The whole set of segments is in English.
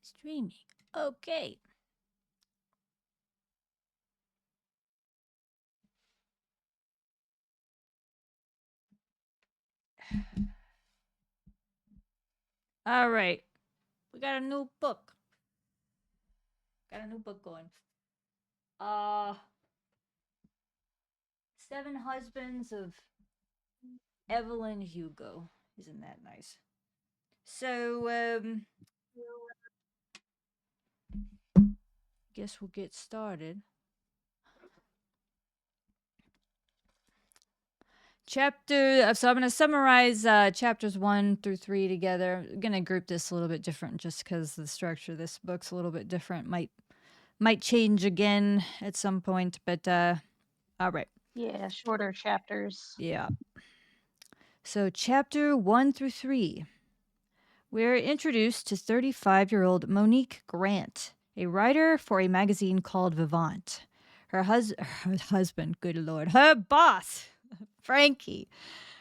Streaming. Okay. All right. We got a new book. Got a new book going. Uh Seven Husbands of Evelyn Hugo. Isn't that nice? So, guess we'll get started. So I'm going to summarize chapters 1 through 3 together. I'm going to group this a little bit different just because the structure of this book's a little bit different. Might change again at some point, but all right. Yeah, shorter chapters. Yeah. So chapter 1 through 3. We're introduced to 35-year-old Monique Grant, a writer for a magazine called Vivant. Her husband, good lord, her boss, Frankie,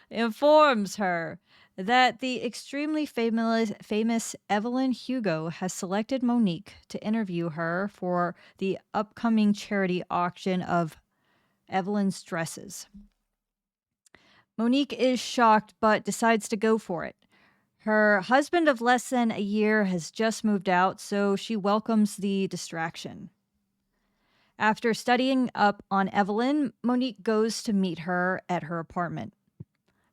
informs her that the extremely famous Evelyn Hugo has selected Monique to interview her for the upcoming charity auction of Evelyn's dresses. Monique is shocked but decides to go for it. Her husband of less than a year has just moved out, so she welcomes the distraction. After studying up on Evelyn, Monique goes to meet her at her apartment.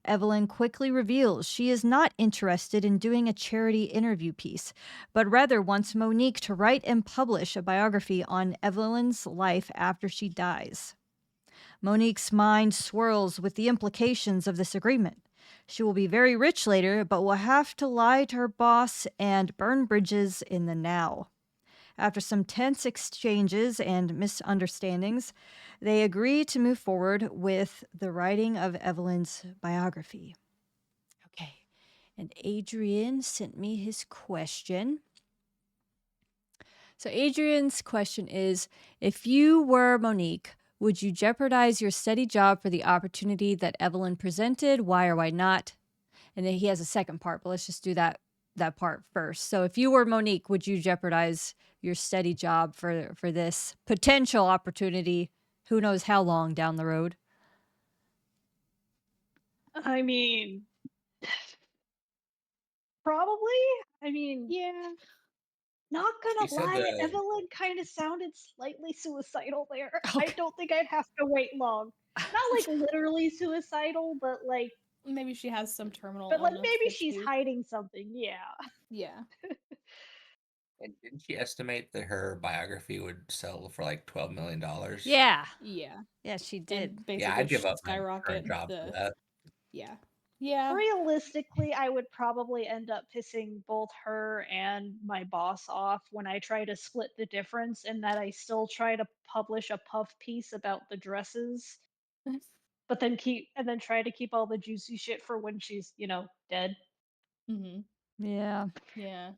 Evelyn quickly reveals she is not interested in doing a charity interview piece, but rather wants Monique to write and publish a biography on Evelyn's life after she dies. Monique's mind swirls with the implications of this agreement. She will be very rich later, but will have to lie to her boss and burn bridges in the now. After some tense exchanges and misunderstandings, they agree to move forward with the writing of Evelyn's biography. Okay, and Adrian sent me his question. So, Adrian's question is, if you were Monique, would you jeopardize your steady job for the opportunity that Evelyn presented? Why or why not? And then he has a second part, but let's just do that part first. So, if you were Monique, would you jeopardize your steady job for this potential opportunity? Who knows how long down the road? I mean, probably. I mean, Yeah. not She gonna said lie, that Evelyn kind of sounded slightly suicidal there. I Okay. don't think I'd have to wait long. Not like literally suicidal, Maybe she has some terminal illness maybe that she's she. hiding something. Yeah. Yeah. and didn't she estimate that her biography would sell for like $12 million? Yeah. Yeah. Yeah, she did. And Yeah, basically I'd give up my current skyrocket job for the. that. Yeah. Yeah. Realistically, I would probably end up pissing both her and my boss off when I try to split the difference, in that I still try to publish a puff piece about the dresses, but then try to keep all the juicy shit for when she's, dead. hmm Yeah. Yeah.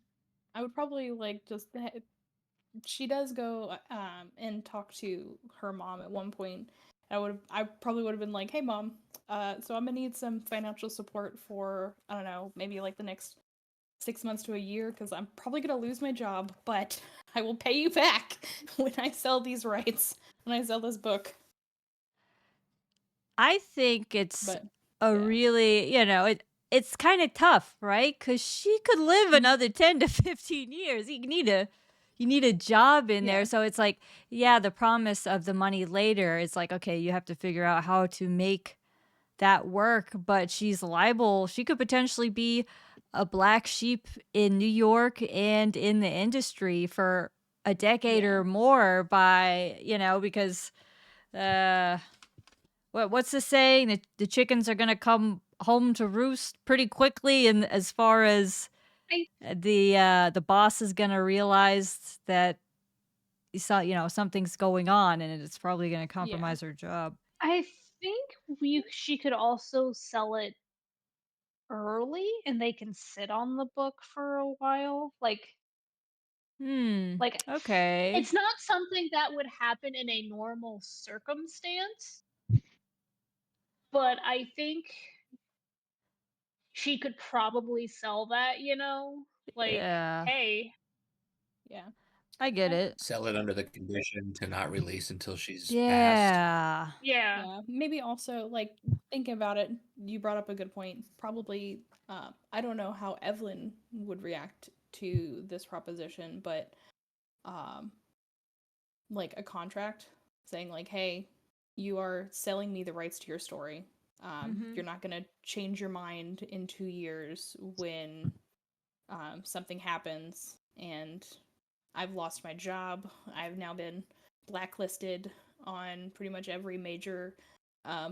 I would probably like just. She does go and talk to her mom at one point. I probably would have been like, "Hey mom, so I'm gonna need some financial support for, I don't know, maybe like the next 6 months to a year, because I'm probably gonna lose my job, but I will pay you back when I sell these rights, when I sell this book." I think it's But a yeah. really, it's kind of tough, right? Because she could live another 10 to 15 years. You need a job in there. Yeah. So it's like, yeah, the promise of the money later. It's like, okay, you have to figure out how to make that work. But she's liable. She could potentially be a black sheep in New York and in the industry for a decade Yeah. or more because uh what's the saying? The chickens are gonna come home to roost pretty quickly, and as far as I the boss is gonna realize that he saw something's going on, and it's probably gonna Yeah. compromise her job. I think she could also sell it early, and they can sit on the book for a while. Hmm. Like Okay. it's not something that would happen in a normal circumstance, but I think she could probably sell that, like, Yeah. hey, Yeah. I get it. Sell it under the condition to not release until she's passed. Yeah. Yeah. Yeah. Maybe also, like, thinking about it, you brought up a good point. Probably, I don't know how Evelyn would react to this proposition, but, like, a contract saying, like, hey, you are selling me the rights to your story. You're not going to change your mind in 2 years when something happens and I've lost my job. I've now been blacklisted on pretty much every major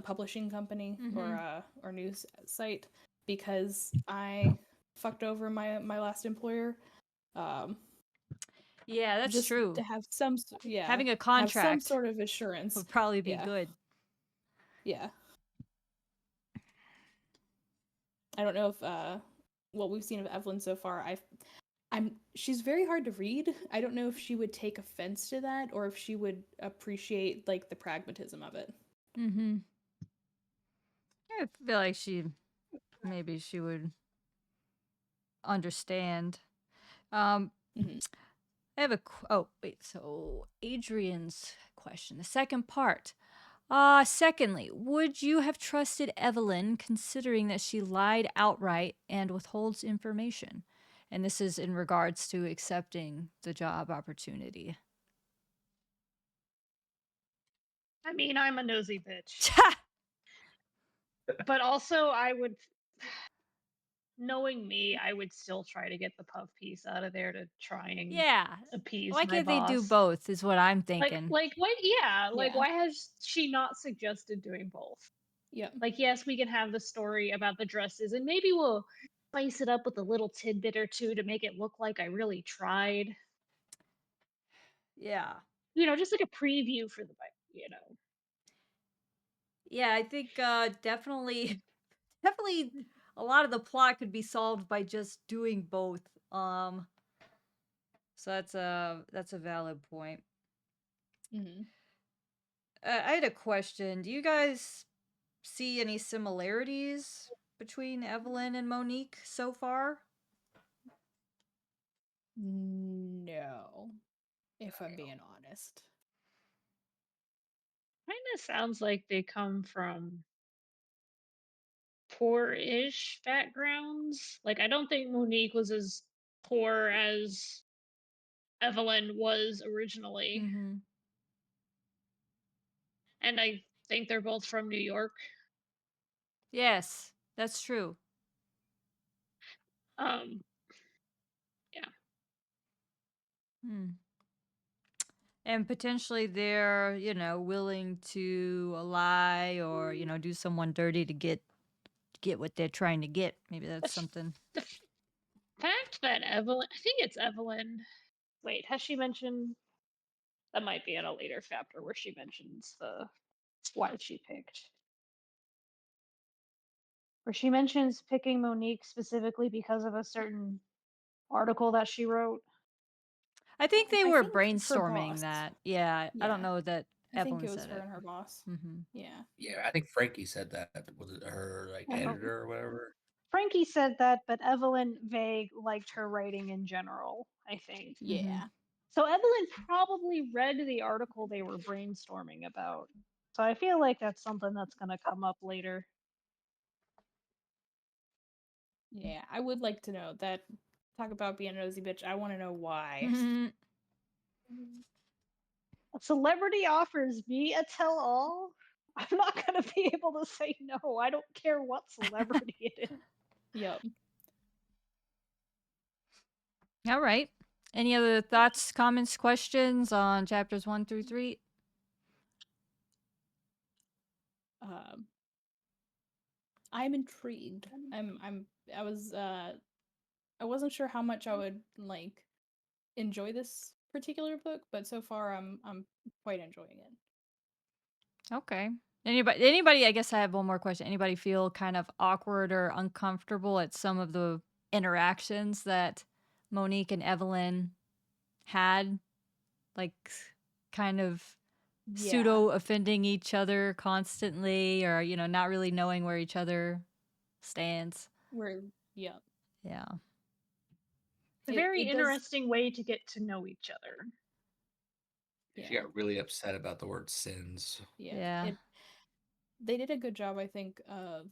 publishing company or news site because I fucked over my last employer. Yeah, that's Just true. to have some Having a have some contract sort of assurance. would probably be Yeah. good. Yeah. I don't know if what we've seen of Evelyn so far, she's very hard to read. I don't know if she would take offense to that or if she would appreciate like the pragmatism of it. I feel like maybe she would understand. I have so Adrian's question, the second part. Secondly, would you have trusted Evelyn considering that she lied outright and withholds information? And this is in regards to accepting the job opportunity. I mean, I'm a nosy bitch. But also, knowing me, I would still try to get the puff piece out of there to try and Yeah. appease Why my can't they do boss. both is what I'm thinking. Like, yeah, like, Yeah. why has she not suggested doing both? Yep. Like, yes, we can have the story about the dresses, and maybe we'll spice it up with a little tidbit or two to make it look like I really tried. Yeah. Just like a preview for the. Yeah, I think definitely a lot of the plot could be solved by just doing both. So that's a valid point. I had a question. Do you guys see any similarities between Evelyn and Monique so far? No, if I'm being honest. Kind of sounds like they come from poor-ish backgrounds. Like, I don't think Monique was as poor as Evelyn was originally. And I think they're both from New York. Yes, that's true. Yeah. And potentially they're, willing to lie or, do someone dirty to get what they're trying to get. Maybe that's something. The fact that Evelyn, I think it's Evelyn. Wait, has she mentioned? That might be in a later chapter where she mentions why she picked. Where she mentions picking Monique specifically because of a certain article that she wrote. I think they were her brainstorming boss. that. Yeah, I don't know that I think Evelyn it was said her it. and her boss. Yeah. Yeah, I think Frankie said that. Was it her editor or whatever? Frankie said that, but Evelyn vague liked her writing in general, I think. Yeah. So Evelyn probably read the article they were brainstorming about. So I feel like that's something that's going to come up later. Yeah, I would like to know that. Talk about being a nosy bitch. I want to know why. A celebrity offers me a tell-all. I'm not going to be able to say no. I don't care what celebrity it is. Yep. All right. Any other thoughts, comments, questions on chapters 1 through 3? I'm intrigued. I wasn't sure how much I would like enjoy this particular book, but so far I'm quite enjoying it. Okay. Anybody, I guess I have one more question. Anybody feel kind of awkward or uncomfortable at some of the interactions that Monique and Evelyn had? Like kind of pseudo offending each other constantly or, not really knowing where each other stands. Yep. Yeah. a very it does. interesting way to get to know each other. She Yeah, got really upset about the word sins. yeah. Yeah. They did a good job, I think,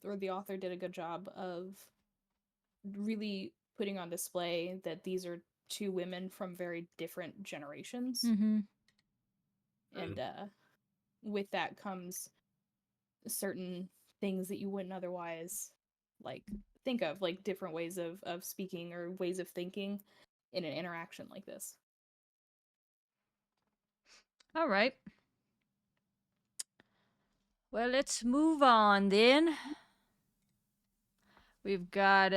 or the author did a good job of really putting on display that these are two women from very different generations, Mm-hmm. and with that comes certain things that you wouldn't otherwise like think of, like different ways of speaking or ways of thinking in an interaction like this. All right. Well, let's move on then. We've got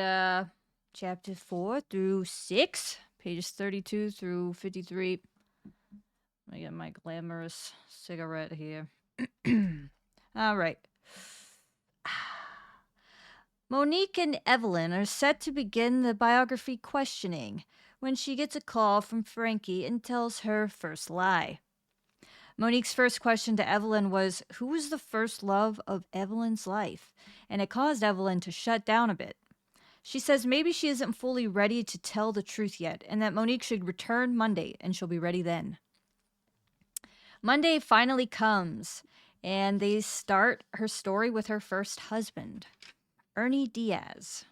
chapter 4 through 6, pages 32 through 53. Let me get my glamorous cigarette here. All right. Monique and Evelyn are set to begin the biography questioning when she gets a call from Frankie and tells her first lie. Monique's first question to Evelyn was, who was the first love of Evelyn's life? And it caused Evelyn to shut down a bit. She says maybe she isn't fully ready to tell the truth yet, and that Monique should return Monday and she'll be ready then. Monday finally comes, and they start her story with her first husband, Ernie Diaz.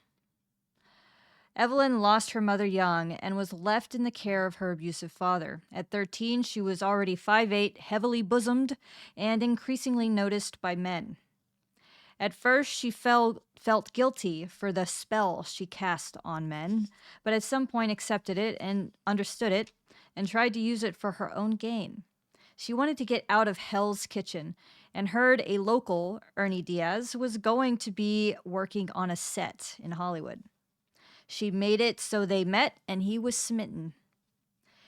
Evelyn lost her mother young and was left in the care of her abusive father. At 13, she was already 5'8", heavily bosomed, and increasingly noticed by men. At first, she felt guilty for the spell she cast on men, but at some point accepted it and understood it and tried to use it for her own gain. She wanted to get out of Hell's Kitchen and heard a local, Ernie Diaz, was going to be working on a set in Hollywood. She made it so they met, and he was smitten.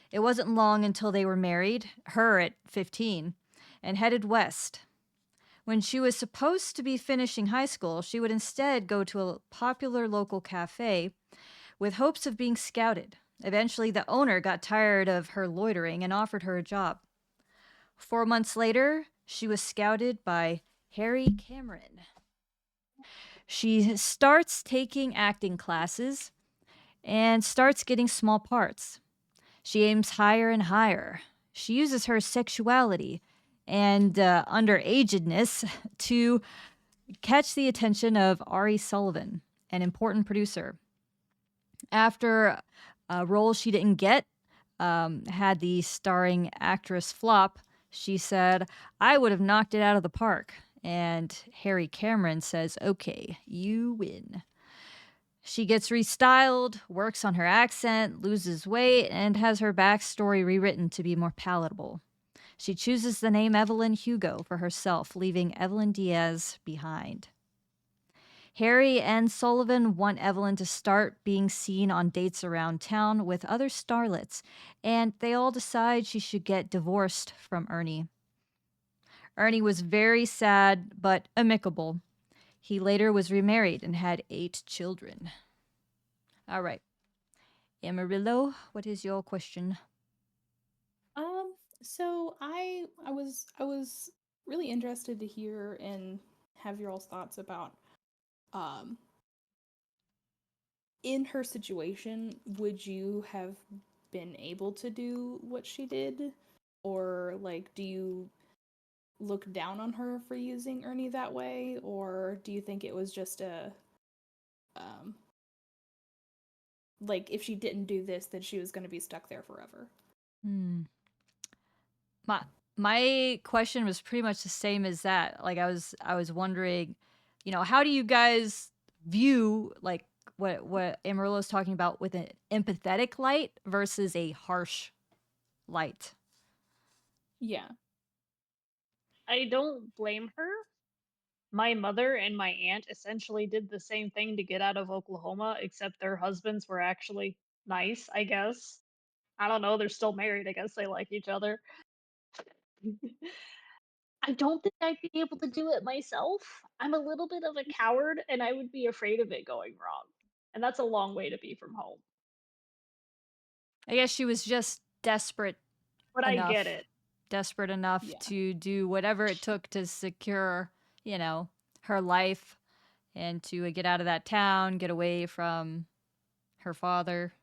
It wasn't long until they were married, her at 15, and headed west. When she was supposed to be finishing high school, she would instead go to a popular local cafe with hopes of being scouted. Eventually, the owner got tired of her loitering and offered her a job. 4 months later, she was scouted by Harry Cameron. She starts taking acting classes and starts getting small parts. She aims higher and higher. She uses her sexuality and underagedness to catch the attention of Ari Sullivan, an important producer. After a role she didn't get, had the starring actress flop, she said, I would have knocked it out of the park. And Harry Cameron says, okay, you win. She gets restyled, works on her accent, loses weight, and has her backstory rewritten to be more palatable. She chooses the name Evelyn Hugo for herself, leaving Evelyn Diaz behind. Harry and Sullivan want Evelyn to start being seen on dates around town with other starlets, and they all decide she should get divorced from Ernie. Ernie was very sad but amicable. He later was remarried and had 8 children. All right. Amarillo, what is your question? So I was really interested to hear and have your all's thoughts about um in her situation, would you have been able to do what she did? Or like do you look down on her for using Ernie that way? Or do you think it was just a um like if she didn't do this then she was gonna be stuck there forever? Hmm. My question was pretty much the same as that. Like I was wondering, how do you guys view like what Amarillo is talking about with an empathetic light versus a harsh light? Yeah. I don't blame her. My mother and my aunt essentially did the same thing to get out of Oklahoma, except their husbands were actually nice, I guess. I don't know, they're still married, I guess they like each other. I don't think I'd be able to do it myself. I'm a little bit of a coward and I would be afraid of it going wrong. And that's a long way to be from home. I guess she was just But I get enough, it. desperate enough Yeah. to do whatever it took to secure, her life and to get out of that town, get away from her father.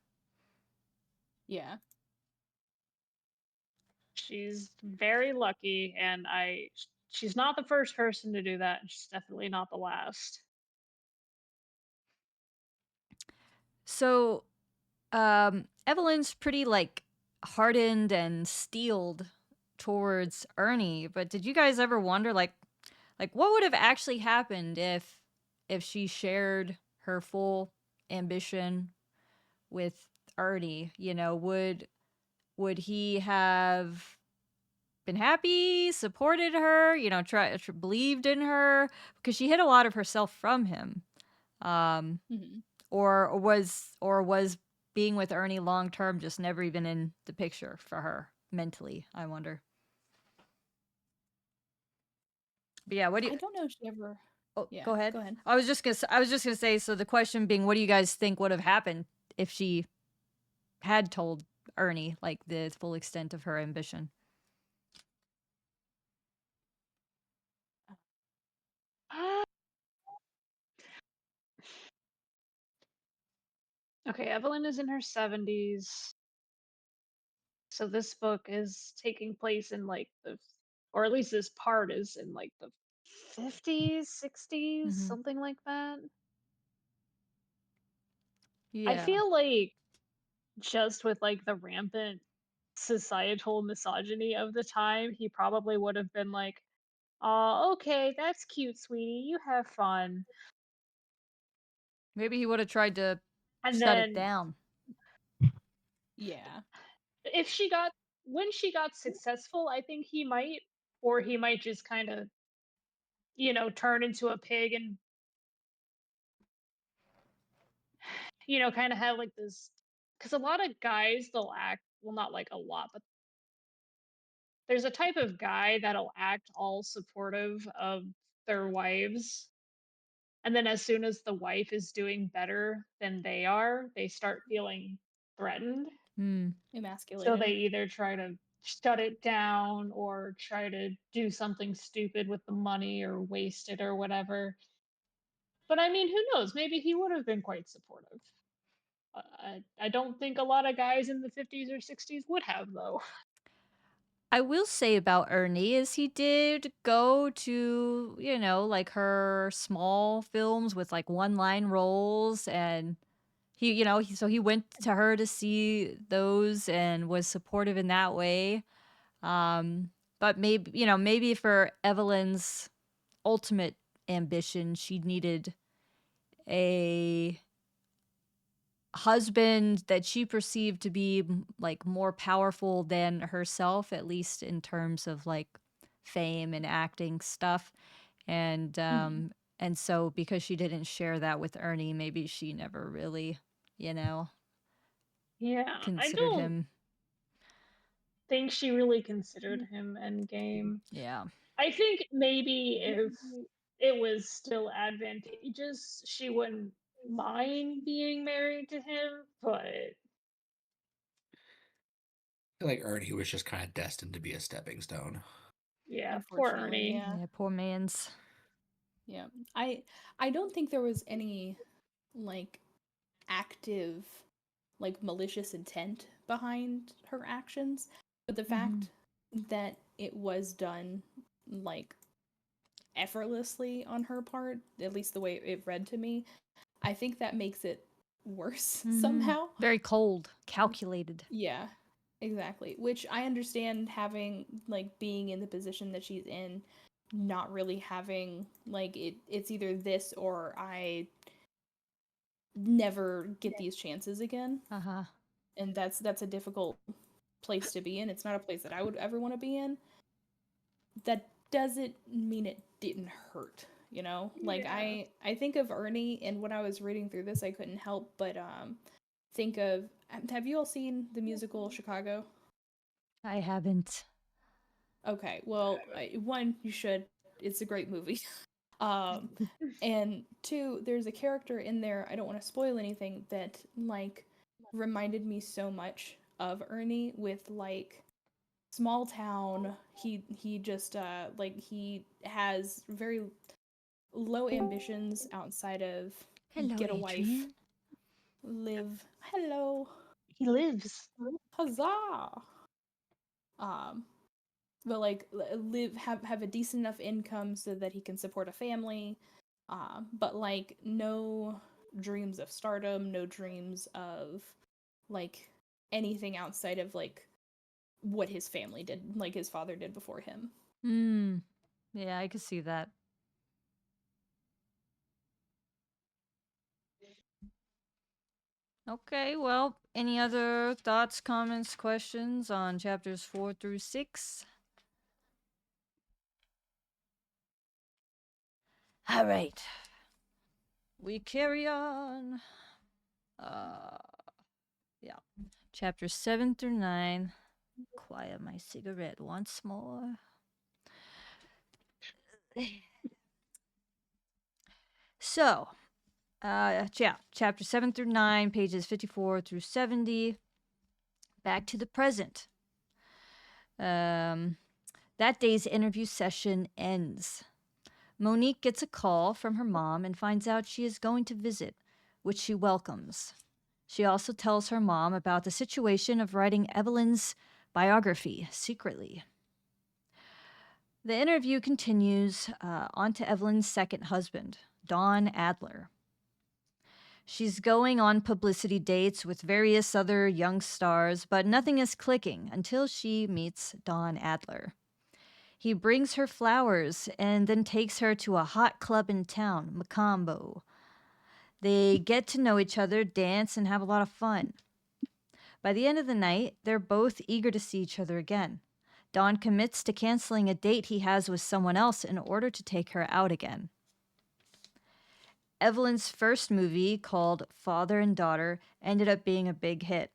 Yeah. She's very lucky, and she's not the first person to do that, and she's definitely not the last. So, Evelyn's pretty like hardened and steeled towards Ernie, but did you guys ever wonder like what would have actually happened if she shared her full ambition with Ernie? You know, would he have been happy, supported her, you know, believed in her because she hid a lot of herself from him. Um Hmm. or was being with Ernie long term just never even in the picture for her mentally, I wonder. But yeah, what do you I don't know if she ever. Oh, Yeah, go ahead. go ahead. I was just going to say, so the question being, what do you guys think would have happened if she had told Ernie like the full extent of her ambition? Ah, okay, Evelyn is in her 70s. So this book is taking place in like or at least this part is in like the 50s, 60s, Mhm. something like that. I Yeah. feel like just with like the rampant societal misogyny of the time, he probably would have been like, "Oh, okay, that's cute, sweetie. You have fun." Maybe he would have tried to And shut it then down. Yeah. if she got when she got successful, I think he might, or he might just kind of, turn into a pig and, kind of have like this, cuz a lot of guys they'll act, well not like a lot, but there's a type of guy that'll act all supportive of their wives. And then as soon as the wife is doing better than they are, they start feeling threatened. Hmm. So they Emasculated. either try to shut it down or try to do something stupid with the money or waste it or whatever. But I mean, who knows? Maybe he would have been quite supportive. I don't think a lot of guys in the 50s or 60s would have, though. I will say about Ernie is he did go to, you know, like her small films with like one line roles, and he, you know, so he went to her to see those and was supportive in that way. Um, but maybe, you know, maybe for Evelyn's ultimate ambition, she needed a husband that she perceived to be like more powerful than herself, at least in terms of like fame and acting stuff. And Hmm. and so because she didn't share that with Ernie, maybe she never really, you know, Yeah, I considered don't him. think she really considered him endgame. Yeah. I think maybe if it was still advantageous, she wouldn't mind being married to him, but I feel like Ernie was just kind of destined to be a stepping stone. yeah, poor Unfortunately, Ernie. yeah. Yeah, poor man's. Yeah. I don't think there was any like active like malicious intent behind her actions, but the Mhm. fact that it was done like effortlessly on her part, at least the way it read to me, I think that makes it worse Mhm. somehow. Very cold, calculated. Yeah, exactly. Which I understand having like being in the position that she's in, not really having like it's either this or I never get these chances again. Uh-huh. And that's a difficult place to be in. It's not a place that I would ever want to be in. That doesn't mean it didn't hurt, you know? Like Yeah. I think of Ernie, and when I was reading through this I couldn't help but think of, have you all seen the musical Chicago? I haven't. Okay, well, one, you should. It's a great movie. um, and two, there's a character in there. I don't want to spoil anything that like reminded me so much of Ernie with like small town. He just like he has very low ambitions outside of Hello, get a wife, Adrian. live. Hello. He lives. Huzzah! Um, but like live have a decent enough income so that he can support a family. But like no dreams of stardom, no dreams of like anything outside of like what his family did, like his father did before him. Hmm. Yeah, I could see that. Okay, well, any other thoughts, comments, questions on chapters 4 through 6? All right. We carry on. Yeah. Chapters 7 through 9. Quiet my cigarette once more. So, chapter 7 through 9, pages 54 through 70. Back to the present. That day's interview session ends. Monique gets a call from her mom and finds out she is going to visit, which she welcomes. She also tells her mom about the situation of writing Evelyn's biography secretly. The interview continues on to Evelyn's second husband, Don Adler. She's going on publicity dates with various other young stars, but nothing is clicking until she meets Don Adler. He brings her flowers and then takes her to a hot club in town, Macombo. They get to know each other, dance, and have a lot of fun. By the end of the night, they're both eager to see each other again. Don commits to canceling a date he has with someone else in order to take her out again. Evelyn's first movie, called Father and Daughter, ended up being a big hit.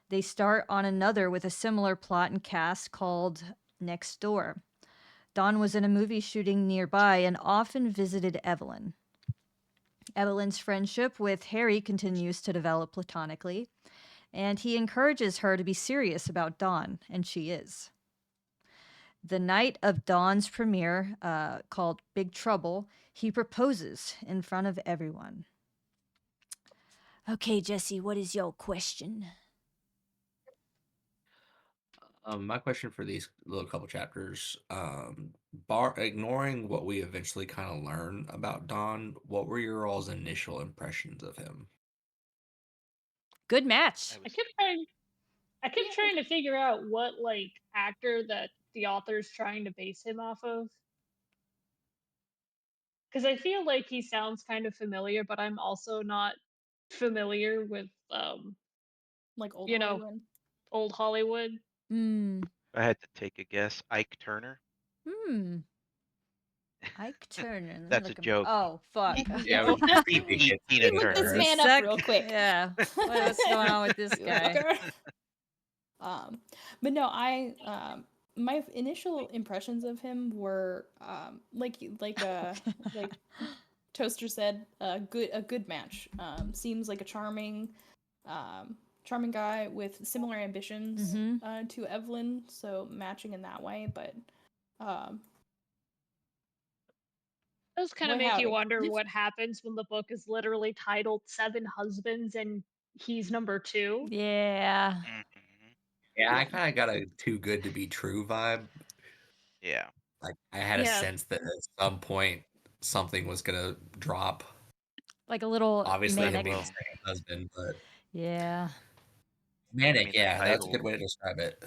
They start on another with a similar plot and cast called Next Door. Don was in a movie shooting nearby and often visited Evelyn. Evelyn's friendship with Harry continues to develop platonically, and he encourages her to be serious about Don, and she is. The night of Don's premiere, called Big Trouble, he proposes in front of everyone. Okay, Jesse, what is your question? My question for these little couple chapters, ignoring what we eventually kind of learn about Don, what were your all's initial impressions of him? Good match. I kept trying. I kept trying to figure out what like actor that the author's trying to base him off of. Because I feel like he sounds kind of familiar, but I'm also not familiar with Like old you know, Hollywood. old Hollywood. Hmm. I had to take a guess. Ike Turner. Hmm. Ike Turner. Let me That's a look him. joke. Oh, fuck. Yeah, No. we just need to Tina get You look this Turner. man up real quick. Yeah. What's going on with this guy? But no, I my initial impressions of him were like Toaster said, a good match. Seems like a charming guy with similar ambitions to Evelyn, so matching in that way. But Those kind of boy make you howdy, wonder what happens when the book is literally titled Seven Husbands and he's number 2. Yeah. Mhm. Yeah, I kind of got a too good to be true vibe. Yeah. Like I had a Yeah. sense that at some point something was gonna drop. Like a little Obviously, him manic. being the Well, second husband, but Yeah. manic. I mean, Yeah, that's a good way to describe it.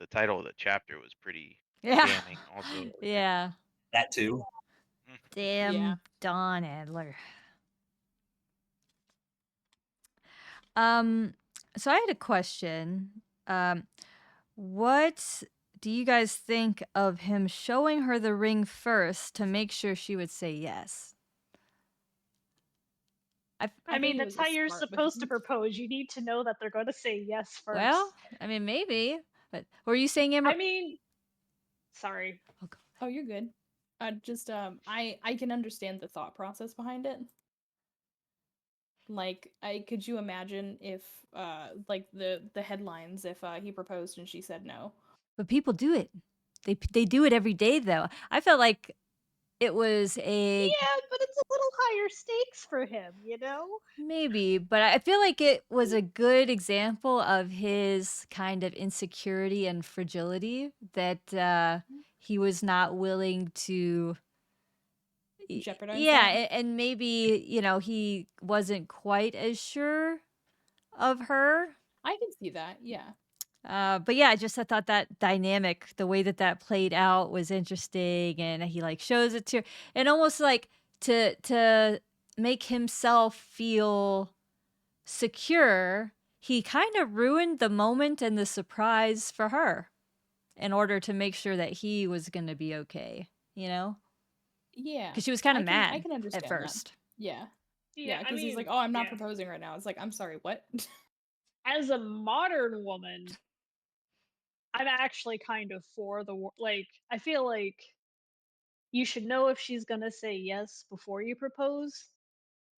the title of the chapter was pretty Yeah. damning. Also, Yeah. That too. Damn Yeah. Don Adler. So I had a question. What do you guys think of him showing her the ring first to make sure she would say yes? I mean, he that's was a how you're smart supposed to man. propose. You need to know that they're going to say yes first. Well, I mean, maybe. But were you saying him? I mean, sorry. Oh, you're good. Just I can understand the thought process behind it. Like, could you imagine if like the headlines if he proposed and she said no? But people do it. They do it every day, though. I felt like it was a Yeah, but it's a little higher stakes for him, you know? maybe, but I feel like it was a good example of his kind of insecurity and fragility that he was not willing to. Jeopardize Yeah, that. and maybe, he wasn't quite as sure of her. I can see that. Yeah. But yeah, I thought that dynamic, the way that that played out was interesting, and he like shows it to her, and almost like to make himself feel secure, he kind of ruined the moment and the surprise for her in order to make sure that he was going to be okay, Yeah. because she was kind I of can mad at understand that. first. Yeah. Yeah, Yeah, I because he's like, mean, "Oh, I'm not yeah. proposing right now." It's like, "I'm sorry, what?" As a modern woman, I'm actually kind of for like, I feel like you should know if she's gonna say yes before you propose.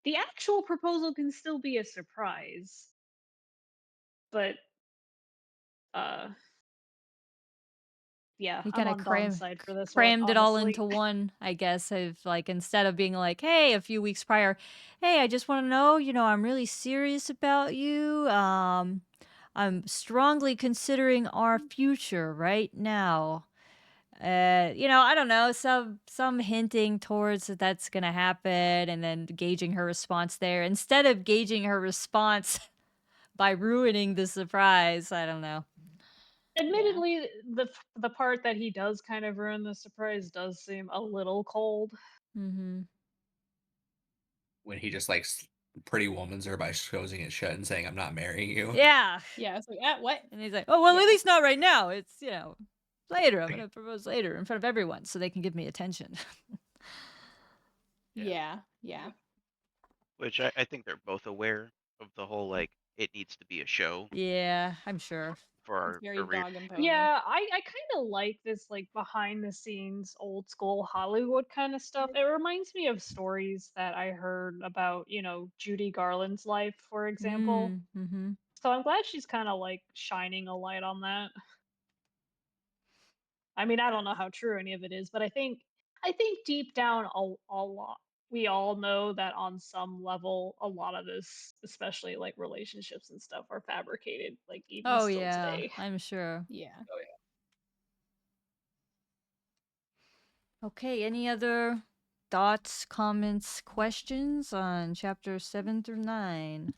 The actual proposal can still be a surprise, but, uh, yeah, He I'm kinda on Don's side for this one, crammed it all honestly. into one, I guess, of, like, instead of being like, "Hey," a few weeks prior, "Hey, I just wanna know, I'm really serious about you, I'm strongly considering our future right now." I don't know, some hinting towards that's gonna happen and then gauging her response there instead of gauging her response by ruining the surprise, I don't know. Yeah. Admittedly, the part that he does kind of ruin the surprise does seem a little cold. Mhm. When he just like pretty woman's her by closing it shut and saying, "I'm not marrying you." Yeah. Yeah, it's like, "Ah, what?" And he's like, "Oh, well, at Yeah. least not right now. It's, later. I'm gonna propose later in front of everyone so they can give me attention." Yeah. Yeah. Yeah. Which I think they're both aware of the whole like it needs to be a show Yeah, I'm sure. for It's our very career. dog and pony. Yeah, I kind of like this like behind the scenes old school Hollywood kind of stuff. It reminds me of stories that I heard about, Judy Garland's life, for example. Mhm. So I'm glad she's kind of like shining a light on that. I mean, I don't know how true any of it is, but I think deep down a lot we all know that on some level a lot of this, especially like relationships and stuff, are fabricated, like even Oh, still yeah, today. I'm sure. Yeah. Oh yeah. Okay, any other thoughts, comments, questions on chapters 7 through 9?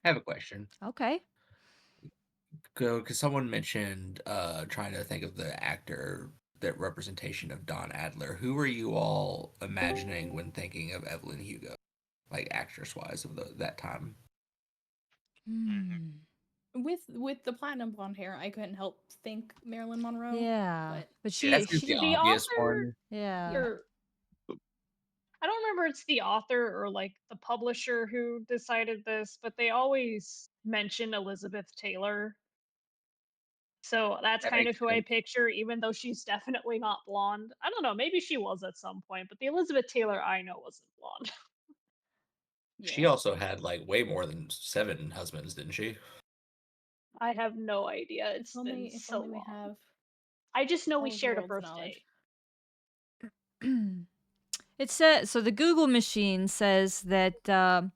I have a question. Okay. Go, because someone mentioned trying to think of the actor that representation of Don Adler. Who were you all imagining when thinking of Evelyn Hugo, like actress wise of that time? Mhm. Hmm. With the platinum blonde hair, I couldn't help think Marilyn Monroe, Yeah, but but Yeah, that she seems the The obvious author one. yeah. yeah. or I don't remember it's the author or like the publisher who decided this, but they always mention Elizabeth Taylor. So that's That kind makes of who I sense. picture, even though she's definitely not blonde. I don't know, maybe she was at some point, but the Elizabeth Taylor I know wasn't blonde. She Yeah. also had like way more than 7 husbands, didn't she? I have no idea. It's been If so only we long. have I just know we all of the shared a world's knowledge. birthday. It says so. The Google machine says that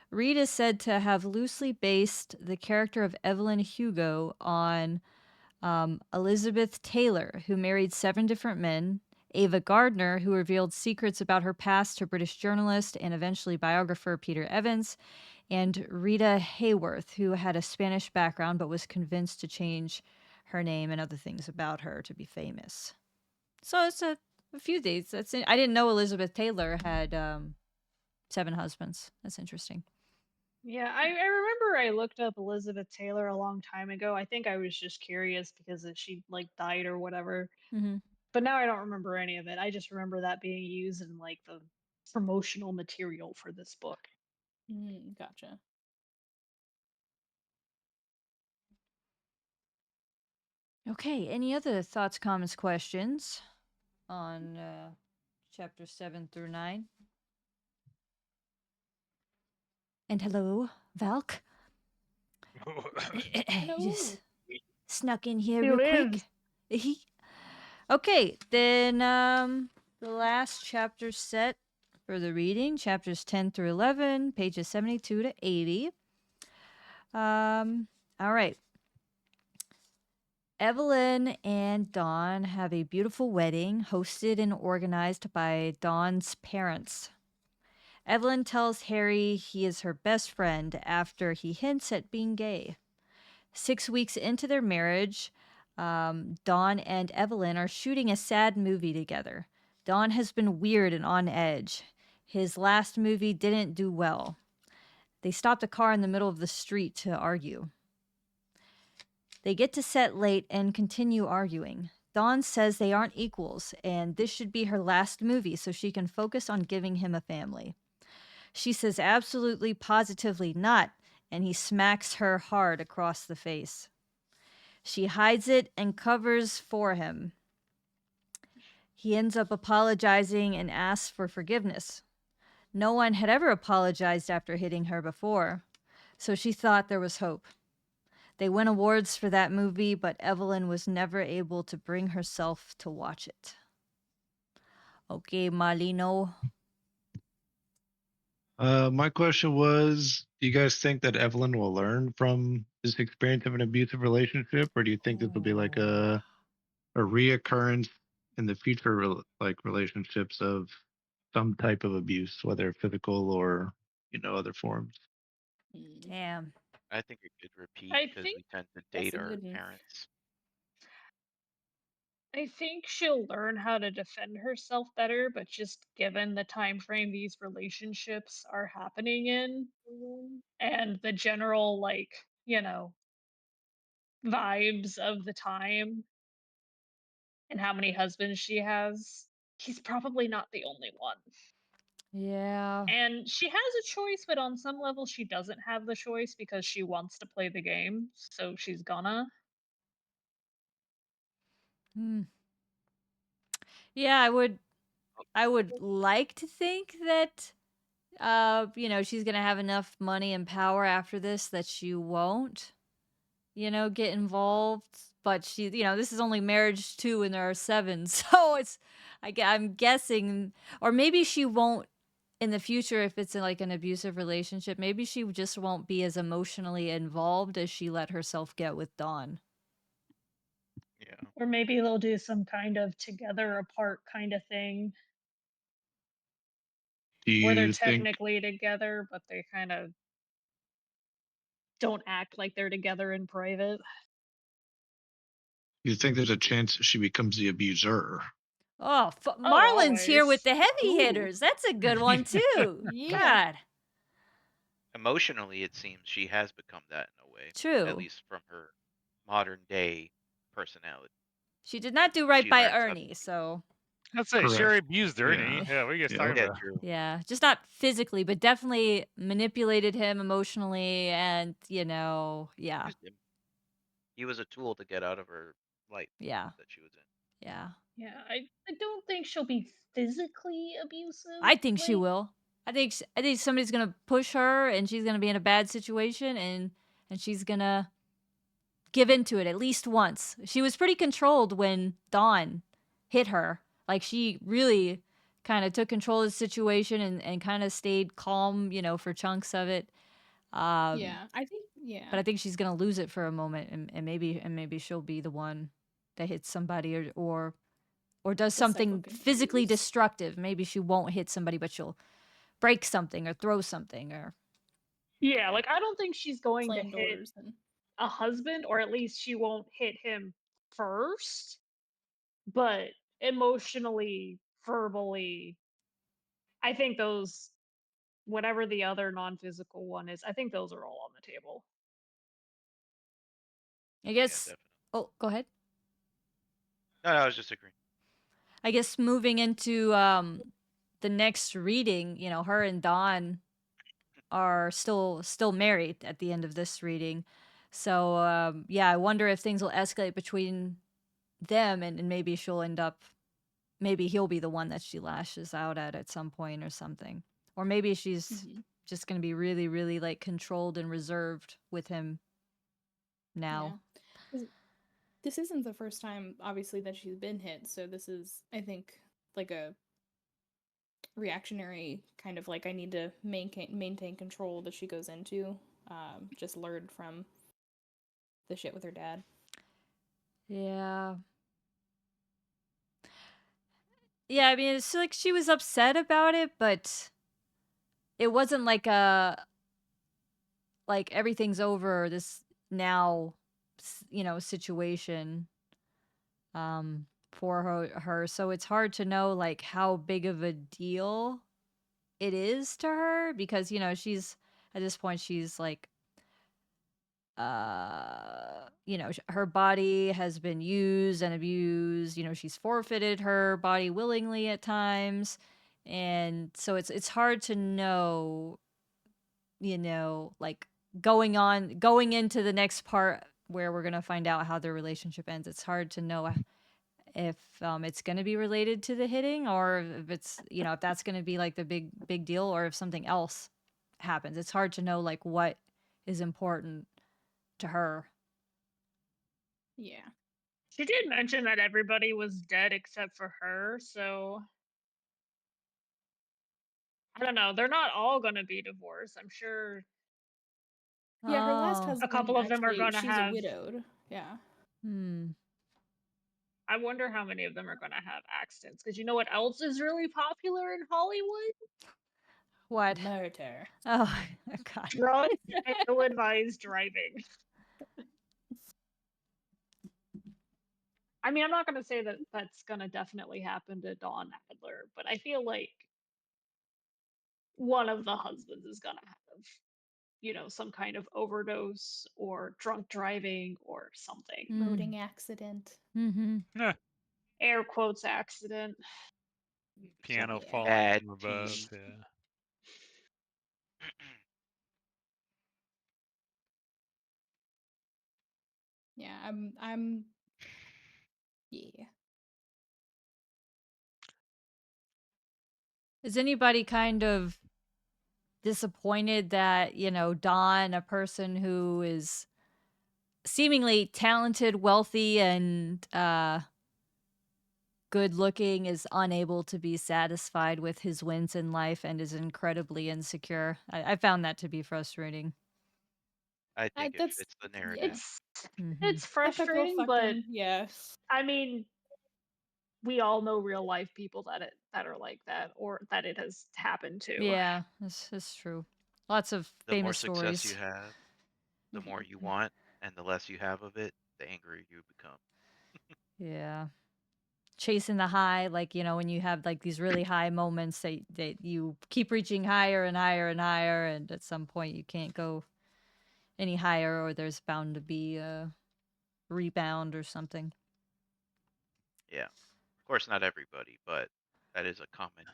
Reid is said to have loosely based the character of Evelyn Hugo on Elizabeth Taylor, who married 7 different men, Ava Gardner, who revealed secrets about her past to British journalist and eventually biographer Peter Evans, and Rita Hayworth, who had a Spanish background but was convinced to change her name and other things about her to be famous. So it's a few dates. I didn't know Elizabeth Taylor had 7 husbands. That's interesting. Yeah, I remember I looked up Elizabeth Taylor a long time ago. I think I was just curious because she like died or whatever. Hmm. But now I don't remember any of it. I just remember that being used in like the promotional material for this book. Gotcha. Okay, any other thoughts, comments, questions on chapter 7 through 9? And hello, Valk. You Hello. just snuck in here He real lives. quick. He, Okay, then the last chapter set for the reading, chapters 10 through 11, pages 72 to 80. All right. Evelyn and Dawn have a beautiful wedding hosted and organized by Dawn's parents. Evelyn tells Harry he is her best friend after he hints at being gay. 6 weeks into their marriage, Dawn and Evelyn are shooting a sad movie together. Dawn has been weird and on edge. His last movie didn't do well. They stopped a car in the middle of the street to argue. They get to set late and continue arguing. Dawn says they aren't equals, and this should be her last movie so she can focus on giving him a family. She says absolutely positively not, and he smacks her hard across the face. She hides it and covers for him. He ends up apologizing and asks for forgiveness. No one had ever apologized after hitting her before, so she thought there was hope. They win awards for that movie, but Evelyn was never able to bring herself to watch it. Okay, Malino. My question was, do you guys think that Evelyn will learn from this experience of an abusive relationship, or do you think this will be like a reoccurrence in the future, relationships of some type of abuse, whether physical or other forms? Damn. I think it could repeat I because think we tend to That's date a our good one. parents. I think she'll learn how to defend herself better, but just given the time frame these relationships are happening in and the general vibes of the time and how many husbands she has, he's probably not the only one. Yeah. And she has a choice, but on some level she doesn't have the choice because she wants to play the game, so she's gonna. Hmm. Yeah, I would like to think that she's going to have enough money and power after this that she won't, get involved, but she, this is only marriage 2 and there are 7. So I'm guessing, or maybe she won't in the future if it's like an abusive relationship. Maybe she just won't be as emotionally involved as she let herself get with Dawn. Yeah. Or maybe they'll do some kind of together apart kind of thing Do where they're you think technically together, but they kind of don't act like they're together in private. there's a chance she becomes the abuser? Oh, Oh, Marlon's here with always. the heavy Ooh. hitters. That's a good one too. Yeah. God. Emotionally, it seems she has become that in a way, at True. least from her modern day personality. She did not do right She by learns how to Ernie, so Let's say she Correct. already abused Ernie. Yeah. Yeah, what are you guys talking Yep. Yeah, about? true. yeah, just not physically, but definitely manipulated him emotionally and, yeah. Used him. He was a tool to get out of her life Yeah. that she was in. Yeah. Yeah, I don't think she'll be physically abusive. I think she will. I think somebody's going to push her and she's going to be in a bad situation and she's going to give into it at least once. She was pretty controlled when Dawn hit her. Like she really kind of took control of the situation and kind of stayed calm, for chunks of it. Yeah, I think. Yeah. But I think she's gonna lose it for a moment, and maybe she'll be the one that hits somebody or does The something physically psychopath. destructive. Maybe she won't hit somebody, but she'll break something or throw something or Yeah, like I don't think she's going to Slam hit doors and. a husband, or at least she won't hit him first, but emotionally, verbally, I think those, whatever the other non-physical one is, I think those are all on the table. I Yeah, guess. definitely. Oh, go ahead. No, I was just agreeing. I guess moving into the next reading, her and Dawn are still married at the end of this reading. So yeah, I wonder if things will escalate between them and maybe she'll end up maybe he'll be the one that she lashes out at some point or something. Or maybe she's just going to be really really like controlled and reserved with him now. Yeah. this isn't the first time, obviously, that she's been hit. So this is, I think, like a reactionary kind of like I need to maintain control that she goes into. Just learned from the shit with her dad. Yeah. Yeah, I mean, it's like she was upset about it, but it wasn't like a like everything's over this now, situation for her. So it's hard to know like how big of a deal it is to her because she's at this point she's like her body has been used and abused, she's forfeited her body willingly at times, and so it's hard to know, like going into the next part where we're going to find out how their relationship ends. It's hard to know if it's going to be related to the hitting, or if it's if that's going to be like the big deal, or if something else happens. It's hard to know like what is important to her. Yeah. She did mention that everybody was dead except for her, so I don't know. They're not all going to be divorced. I'm sure Yeah, her last Oh. a husband couple of them are actually, going to she's a have. widowed. Yeah. I wonder how many of them are going to have accidents because you know what else is really popular in Hollywood? What? Murder. Oh, God. Drunk and ill-advised driving. I mean, I'm not going to say that that's going to definitely happen to Dawn Adler, but I feel like one of the husbands is going to have, some kind of overdose or drunk driving or something. Boating accident. Mm-hmm. Yeah, Air quotes accident. piano Yeah. falling Bad from above. tea. Yeah. Yeah, I'm yeah. Is anybody kind of disappointed that, Dawn, a person who is seemingly talented, wealthy, and good looking, is unable to be satisfied with his wins in life and is incredibly insecure? I found that to be frustrating. I think it That's fits the narrative. yeah. It's Mm-hmm. it's Typical frustrating, but fucking yeah. I mean, we all know real life people that are like that or that it has happened to. Yeah, that's true. Lots of The more famous success you stories. have, the more Mhm. you want, and the less you have of it, the angrier you become. Yeah. Chasing the high, like, when you have like these really high moments that you keep reaching higher and higher and higher, and at some point you can't go any higher, or there's bound to be a rebound or something. Yeah. Of course, not everybody, but that is a common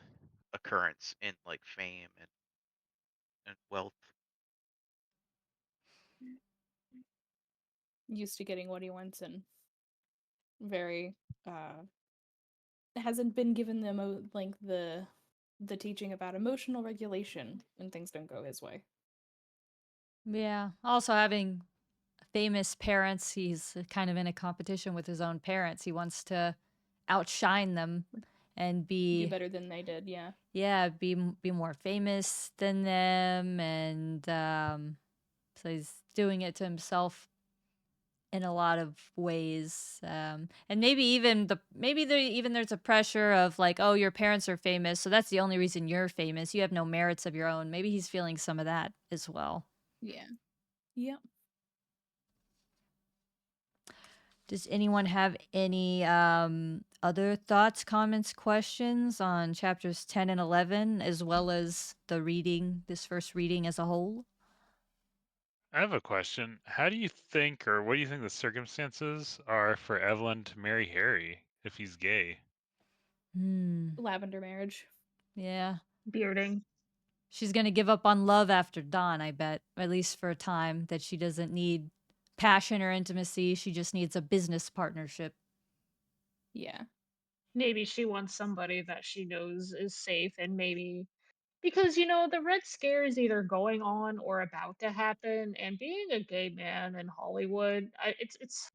occurrence in like fame and wealth. Used to getting what he wants and very hasn't been given like the teaching about emotional regulation when things don't go his way. Yeah. Also having famous parents, he's kind of in a competition with his own parents. He wants to outshine them and Do better than they did, yeah. be more famous than them, and so he's doing it to himself in a lot of ways, and maybe there's a pressure of like, oh, your parents are famous, so that's the only reason you're famous. You have no merits of your own. Maybe he's feeling some of that as well. Yeah. Yep. Does anyone have any other thoughts, comments, questions on chapters 10 and 11, as well as this first reading as a whole? I have a question. How do you think, or what do you think the circumstances are for Evelyn to marry Harry if he's gay? Lavender marriage. Yeah. Bearding. She's going to give up on love after Dawn, I bet, at least for a time, that she doesn't need passion or intimacy. She just needs a business partnership. Yeah. Maybe she wants somebody that she knows is safe and maybe because the Red Scare is either going on or about to happen, and being a gay man in Hollywood, it's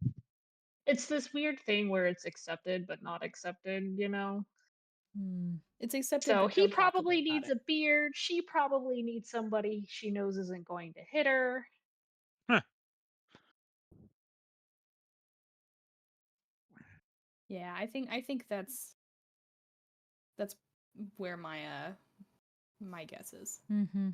It's this weird thing where it's accepted but not accepted, you know? It's accepted, So but he don't talk probably about needs it. a beard. She probably needs somebody she knows isn't going to hit her. Huh. Yeah, I think that's where my guess is. Mm-hmm.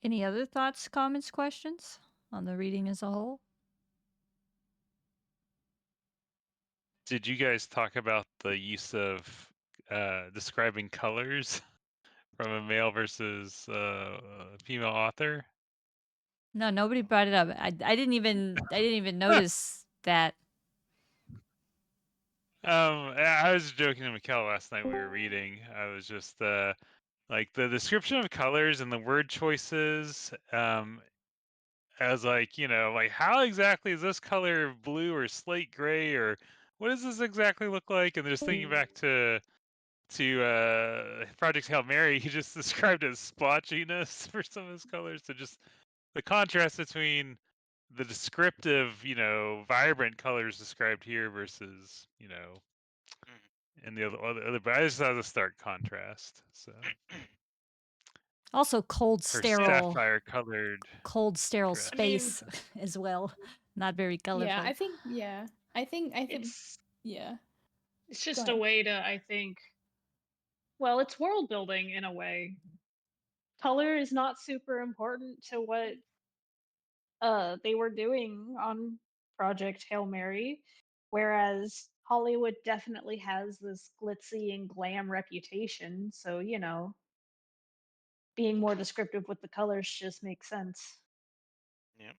Any other thoughts, comments, questions on the reading as a whole? Did you guys talk about the use of describing colors from a male versus female author? No, nobody brought it up. I didn't even notice that. I was joking to Mikkel last night we were reading. I was just like the description of colors and the word choices. I was like, like how exactly is this color blue or slate gray or what does this exactly look like? And just thinking back to Project Hail Mary, he just described it as splotchiness for some of his colors. So just the contrast between the descriptive, vibrant colors described here versus, and the other. But I just thought it was a stark contrast. So Also, cold, her sterile sapphire-colored dress. I mean, space as well. Not very Yeah, colorful. I think it's yeah. it's Go just a ahead. way to, I think, well, it's world building in a way. Color is not super important to what they were doing on Project Hail Mary, whereas Hollywood definitely has this glitzy and glam reputation, so being more descriptive with the colors just makes sense. Yeah.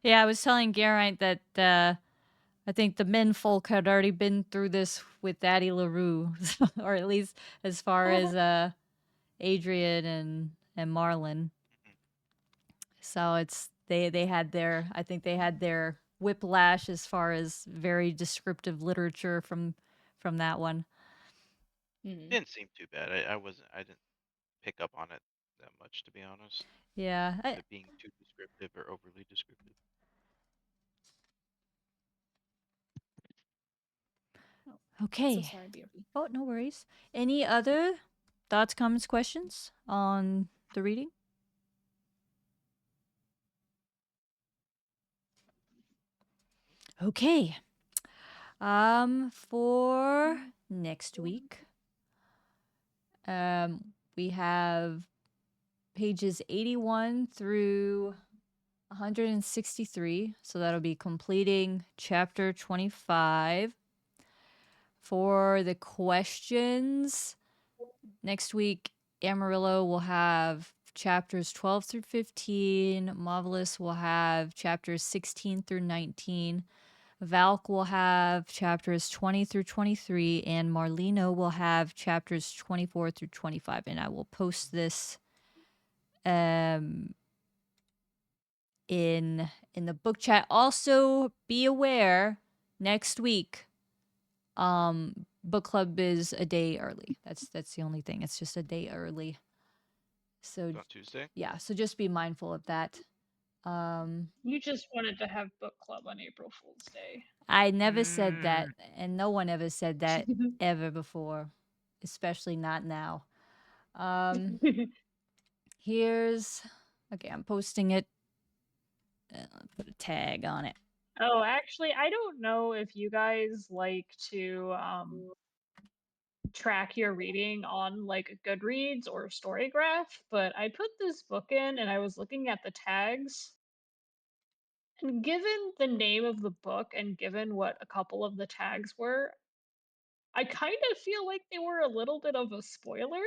Yeah, I was telling Geraint that I think the men folk had already been through this with Daddy LaRue, or at least as far as Adrian and Marlon. So it's they had their, I think they had their whiplash as far as very descriptive literature from that one. Didn't seem too bad. I didn't pick up on it that much, to be honest. Yeah. It being too descriptive or overly descriptive. So Okay. sorry, BRB. Oh, no worries. Any other thoughts, comments, questions on the reading? Okay. For next week, we have pages 81 through 163. So that'll be completing chapter 25. For the questions, next week, Amarillo will have chapters 12 through 15. Marvelous will have chapters 16 through 19. Valk will have chapters 20 through 23, and Marlino will have chapters 24 through 25. And I will post this in the book chat. Also, be aware next week, book club is a day early. That's the only thing. It's just a day early. So On Tuesday? yeah, so just be mindful of that. You just wanted to have book club on April Fool's Day. I never said that, and no one ever said that ever before, especially not now. Here's, okay, I'm posting it. Put a tag on it. Oh, actually, I don't know if you guys like to track your reading on like Goodreads or Storygraph, but I put this book in and I was looking at the tags. And given the name of the book and given what a couple of the tags were, I kind of feel like they were a little bit of a spoiler.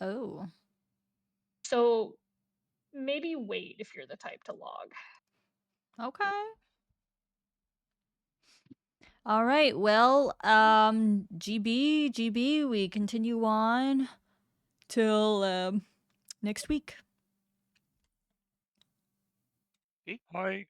Oh, So maybe wait if you're the type to log. okay. All right. Well, GB, we continue on till next week. Hi.